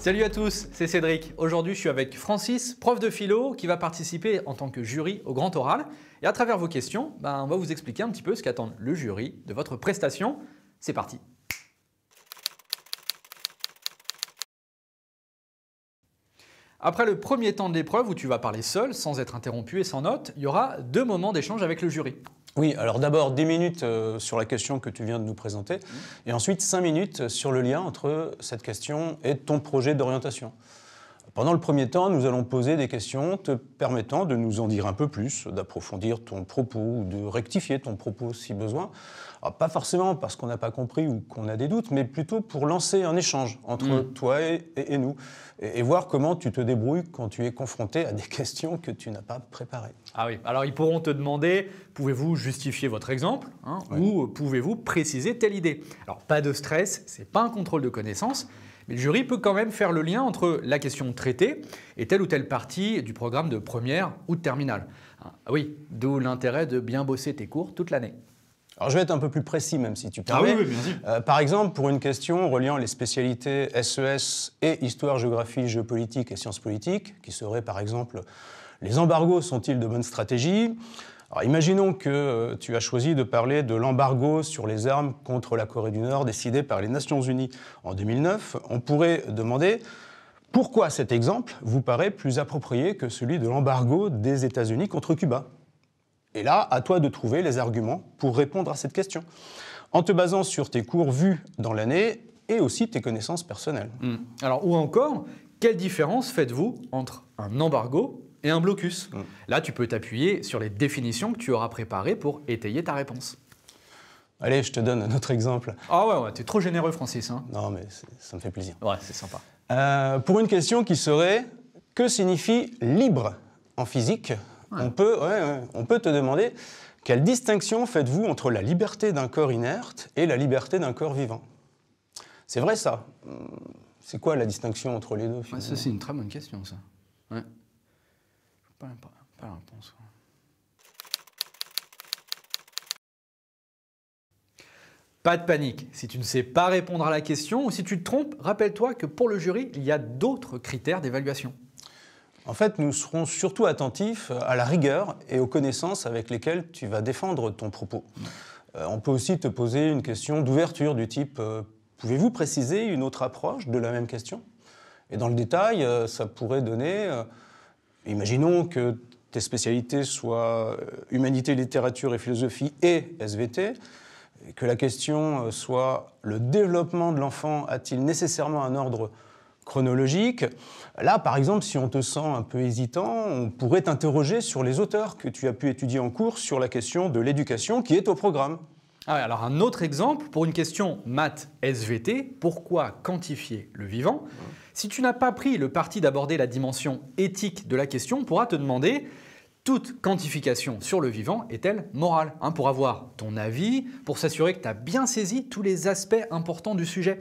Salut à tous, c'est Cédric. Aujourd'hui, je suis avec Francis, prof de philo, qui va participer en tant que jury au grand oral. Et à travers vos questions, on va vous expliquer un petit peu ce qu'attend le jury de votre prestation. C'est parti. Après le premier temps de l'épreuve où tu vas parler seul, sans être interrompu et sans notes, il y aura 2 moments d'échange avec le jury. Oui, alors d'abord 10 minutes sur la question que tu viens de nous présenter, et ensuite 5 minutes sur le lien entre cette question et ton projet d'orientation. Pendant le premier temps, nous allons poser des questions te permettant de nous en dire un peu plus, d'approfondir ton propos ou de rectifier ton propos si besoin. Alors, pas forcément parce qu'on n'a pas compris ou qu'on a des doutes, mais plutôt pour lancer un échange entre toi et nous et voir comment tu te débrouilles quand tu es confronté à des questions que tu n'as pas préparées. Ah oui, alors ils pourront te demander, pouvez-vous justifier votre exemple ou pouvez-vous préciser telle idée? Alors pas de stress, c'est pas un contrôle de connaissances. Mais le jury peut quand même faire le lien entre la question traitée et telle ou telle partie du programme de première ou de terminale. Ah oui, d'où l'intérêt de bien bosser tes cours toute l'année. Alors je vais être un peu plus précis même si tu permets. Ah oui, bien sûr. Par exemple, pour une question reliant les spécialités SES et histoire, géographie, géopolitique et sciences politiques, qui serait par exemple les embargos sont-ils de bonne stratégie? Alors, imaginons que tu as choisi de parler de l'embargo sur les armes contre la Corée du Nord décidé par les Nations Unies en 2009. On pourrait demander pourquoi cet exemple vous paraît plus approprié que celui de l'embargo des États-Unis contre Cuba. Et là, à toi de trouver les arguments pour répondre à cette question, en te basant sur tes cours vus dans l'année et aussi tes connaissances personnelles. Alors, ou encore, quelle différence faites-vous entre un embargo et un blocus? Là, tu peux t'appuyer sur les définitions que tu auras préparées pour étayer ta réponse. Allez, je te donne un autre exemple. Ah ouais, t'es trop généreux, Francis. Non, mais ça me fait plaisir. Ouais, c'est sympa. Pour une question qui serait « Que signifie libre » en physique, on peut te demander « Quelle distinction faites-vous entre la liberté d'un corps inerte et la liberté d'un corps vivant ?» C'est vrai ça. C'est quoi la distinction entre les deux finalement? Ça, c'est une très bonne question, ça. Ouais. Pas la réponse. Pas de panique. Si tu ne sais pas répondre à la question ou si tu te trompes, rappelle-toi que pour le jury, il y a d'autres critères d'évaluation. En fait, nous serons surtout attentifs à la rigueur et aux connaissances avec lesquelles tu vas défendre ton propos. On peut aussi te poser une question d'ouverture du type « Pouvez-vous préciser une autre approche de la même question ?» Et dans le détail, ça pourrait donner... Imaginons que tes spécialités soient humanité, littérature et philosophie et SVT, et que la question soit le développement de l'enfant a-t-il nécessairement un ordre chronologique? Là, par exemple, si on te sent un peu hésitant, on pourrait t'interroger sur les auteurs que tu as pu étudier en cours sur la question de l'éducation qui est au programme. Ah ouais, alors un autre exemple, pour une question maths SVT, pourquoi quantifier le vivant? Si tu n'as pas pris le parti d'aborder la dimension éthique de la question, on pourra te demander toute quantification sur le vivant est-elle morale? Pour avoir ton avis, pour s'assurer que tu as bien saisi tous les aspects importants du sujet,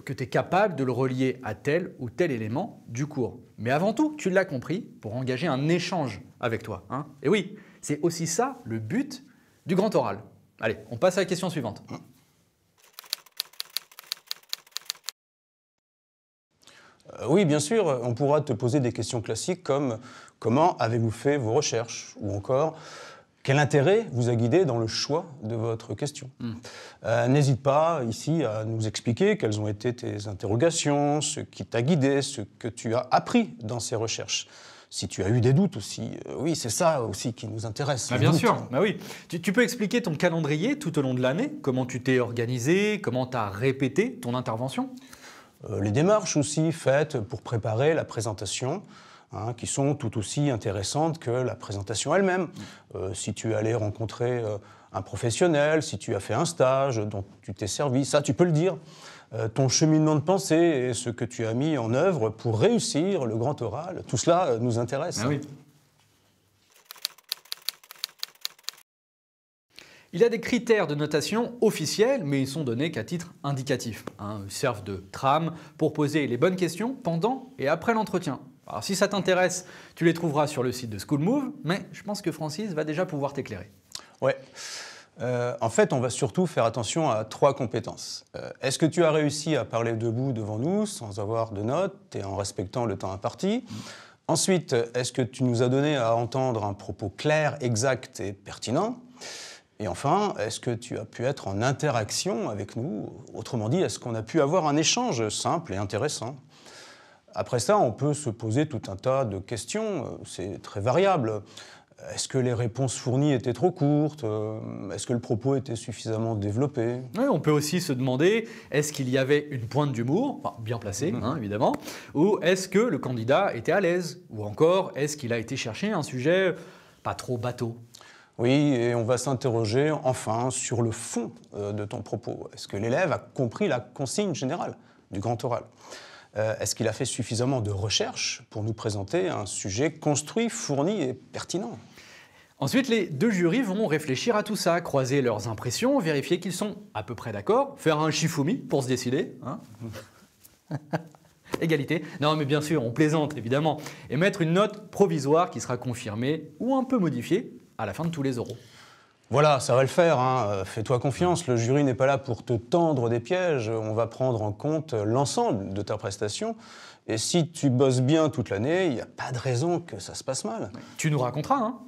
que tu es capable de le relier à tel ou tel élément du cours. Mais avant tout, tu l'as compris, pour engager un échange avec toi. Et oui, c'est aussi ça le but du grand oral. Allez, on passe à la question suivante. Oui, bien sûr, on pourra te poser des questions classiques comme « Comment avez-vous fait vos recherches ?» ou encore « Quel intérêt vous a guidé dans le choix de votre question ?» N'hésite pas ici à nous expliquer quelles ont été tes interrogations, ce qui t'a guidé, ce que tu as appris dans ces recherches. Si tu as eu des doutes aussi, oui, c'est ça aussi qui nous intéresse. Bien sûr, oui. Tu peux expliquer ton calendrier tout au long de l'année, comment tu t'es organisé, comment tu as répété ton intervention? Les démarches aussi faites pour préparer la présentation, qui sont tout aussi intéressantes que la présentation elle-même. Si tu es allé rencontrer un professionnel, si tu as fait un stage dont tu t'es servi, ça tu peux le dire. Ton cheminement de pensée et ce que tu as mis en œuvre pour réussir le grand oral, tout cela nous intéresse. Ah oui. Il y a des critères de notation officiels, mais ils sont donnés qu'à titre indicatif. Ils servent de trame pour poser les bonnes questions pendant et après l'entretien. Alors si ça t'intéresse, tu les trouveras sur le site de School Move, mais je pense que Francis va déjà pouvoir t'éclairer. Ouais. En fait, on va surtout faire attention à 3 compétences. Est-ce que tu as réussi à parler debout devant nous sans avoir de notes et en respectant le temps imparti ? Ensuite, est-ce que tu nous as donné à entendre un propos clair, exact et pertinent ? Et enfin, est-ce que tu as pu être en interaction avec nous ? Autrement dit, est-ce qu'on a pu avoir un échange simple et intéressant ? Après ça, on peut se poser tout un tas de questions, c'est très variable. Est-ce que les réponses fournies étaient trop courtes ? Est-ce que le propos était suffisamment développé ? Oui, on peut aussi se demander, est-ce qu'il y avait une pointe d'humour, enfin, bien placée, évidemment, ou est-ce que le candidat était à l'aise ? Ou encore, est-ce qu'il a été chercher un sujet pas trop bateau ? Oui, et on va s'interroger enfin sur le fond de ton propos. Est-ce que l'élève a compris la consigne générale du grand oral ? Est-ce qu'il a fait suffisamment de recherche pour nous présenter un sujet construit, fourni et pertinent ? Ensuite, les 2 jurys vont réfléchir à tout ça, croiser leurs impressions, vérifier qu'ils sont à peu près d'accord, faire un Shifumi pour se décider. Égalité. Non, mais bien sûr, on plaisante, évidemment. Et mettre une note provisoire qui sera confirmée ou un peu modifiée à la fin de tous les oraux. Voilà, ça va le faire, hein. Fais-toi confiance, le jury n'est pas là pour te tendre des pièges, on va prendre en compte l'ensemble de ta prestation. Et si tu bosses bien toute l'année, il n'y a pas de raison que ça se passe mal. Tu nous raconteras, hein ?